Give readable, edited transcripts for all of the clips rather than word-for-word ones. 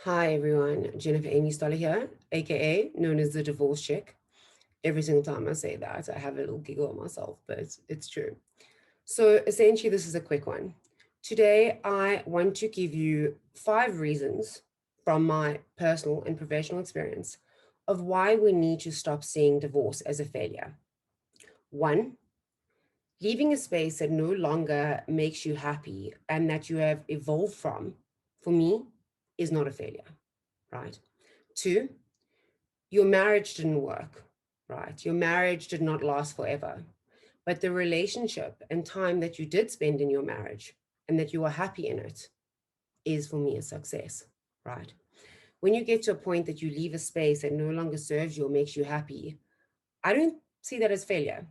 Hi everyone, Jennifer Amy Stoller here, aka known as the divorce chick. Every single time I say that, I have a little giggle at myself, but it's true. So essentially, this is a quick one. Today, I want to give you 5 reasons from my personal and professional experience of why we need to stop seeing divorce as a failure. 1, leaving a space that no longer makes you happy and that you have evolved from, for me, is not a failure, right? 2, your marriage didn't work, right? Your marriage did not last forever, but the relationship and time that you did spend in your marriage and that you are happy in it is for me a success, right? When you get to a point that you leave a space that no longer serves you or makes you happy, I don't see that as failure,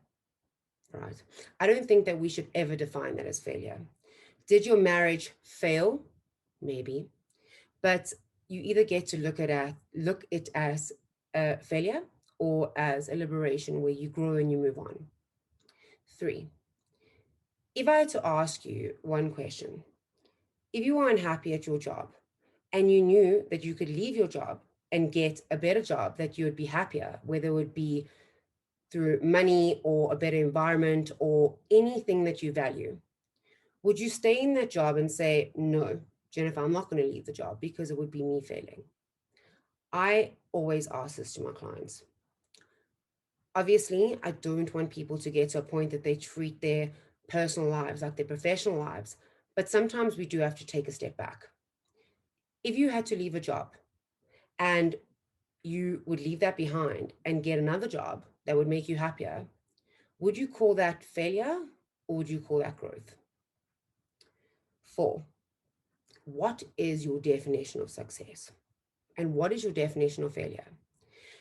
right? I don't think that we should ever define that as failure. Did your marriage fail? Maybe, but you either get to look it as a failure or as a liberation where you grow and you move on. 3, if I had to ask you one question, if you were unhappy at your job and you knew that you could leave your job and get a better job that you would be happier, whether it would be through money or a better environment or anything that you value, would you stay in that job and say, no, Jennifer, I'm not going to leave the job because it would be me failing? I always ask this to my clients. Obviously, I don't want people to get to a point that they treat their personal lives like their professional lives, but sometimes we do have to take a step back. If you had to leave a job and you would leave that behind and get another job that would make you happier, would you call that failure or would you call that growth? 4, what is your definition of success? And what is your definition of failure?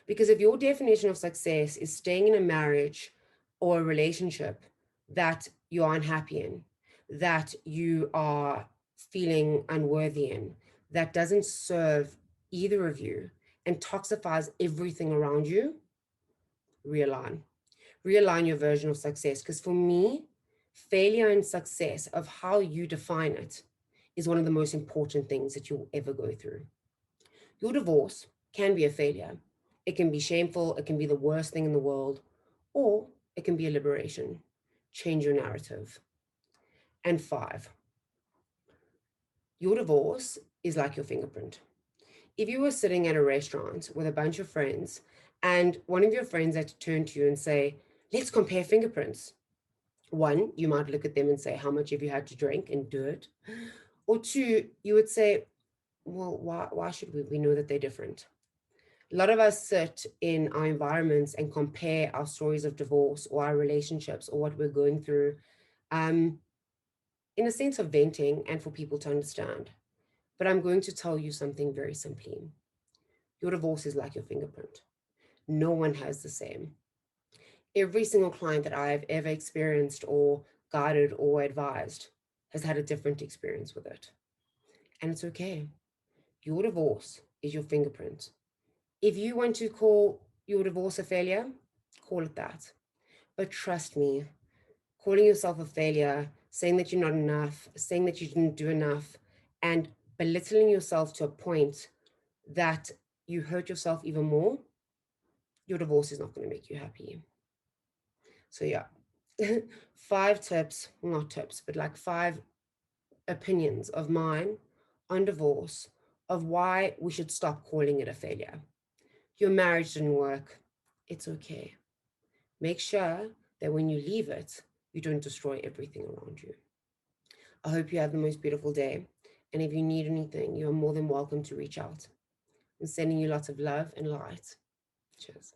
Because if your definition of success is staying in a marriage or a relationship that you are unhappy in, that you are feeling unworthy in, that doesn't serve either of you and toxifies everything around you, realign. Realign your version of success. Because for me, failure and success, of how you define it, is one of the most important things that you'll ever go through. Your divorce can be a failure. It can be shameful. It can be the worst thing in the world, or it can be a liberation. Change your narrative. And 5, your divorce is like your fingerprint. If you were sitting at a restaurant with a bunch of friends and one of your friends had to turn to you and say, let's compare fingerprints. 1, you might look at them and say, how much have you had to drink, and do it. Or 2, you would say, well, why should we? We know that they're different. A lot of us sit in our environments and compare our stories of divorce or our relationships or what we're going through in a sense of venting and for people to understand. But I'm going to tell you something very simply. Your divorce is like your fingerprint. No one has the same. Every single client that I've ever experienced or guided or advised has had a different experience with it. And it's okay. Your divorce is your fingerprint. If you want to call your divorce a failure, call it that. But trust me, calling yourself a failure, saying that you're not enough, saying that you didn't do enough, and belittling yourself to a point that you hurt yourself even more, your divorce is not going to make you happy. So yeah, 5 tips, not tips, but like 5 opinions of mine on divorce, of why we should stop calling it a failure. Your marriage didn't work. It's okay. Make sure that when you leave it, you don't destroy everything around you. I hope you have the most beautiful day. And if you need anything, you are more than welcome to reach out. I'm sending you lots of love and light. Cheers.